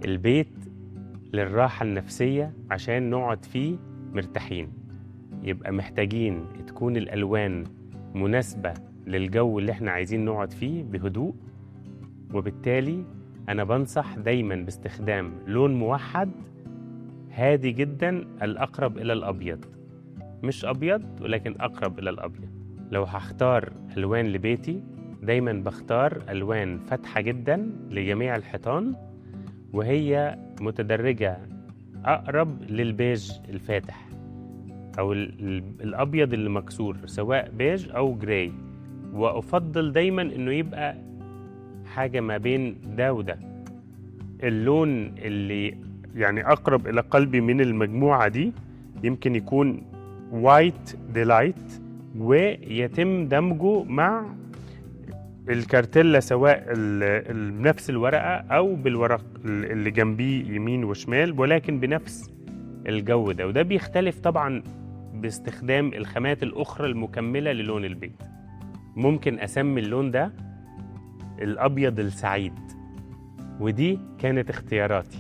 البيت للراحة النفسية عشان نقعد فيه مرتاحين، يبقى محتاجين تكون الألوان مناسبة للجو اللي احنا عايزين نقعد فيه بهدوء. وبالتالي أنا بنصح دايما باستخدام لون موحد هادي جدا، الأقرب إلى الأبيض، مش أبيض ولكن أقرب إلى الأبيض. لو هختار ألوان لبيتي دايما بختار ألوان فاتحة جدا لجميع الحيطان، وهي متدرجة أقرب للبيج الفاتح أو الأبيض اللي مكسور، سواء بيج أو جراي. وأفضل دايما إنه يبقى حاجة ما بين ده وده. اللون اللي يعني أقرب إلى قلبي من المجموعة دي يمكن يكون وايت ديلايت، ويتم دمجه مع الكارتيلا، سواء بنفس الورقة أو بالورق اللي جنبيه يمين وشمال، ولكن بنفس الجو ده. وده بيختلف طبعا باستخدام الخامات الأخرى المكملة للون البيت. ممكن أسمي اللون ده الأبيض السعيد، ودي كانت اختياراتي.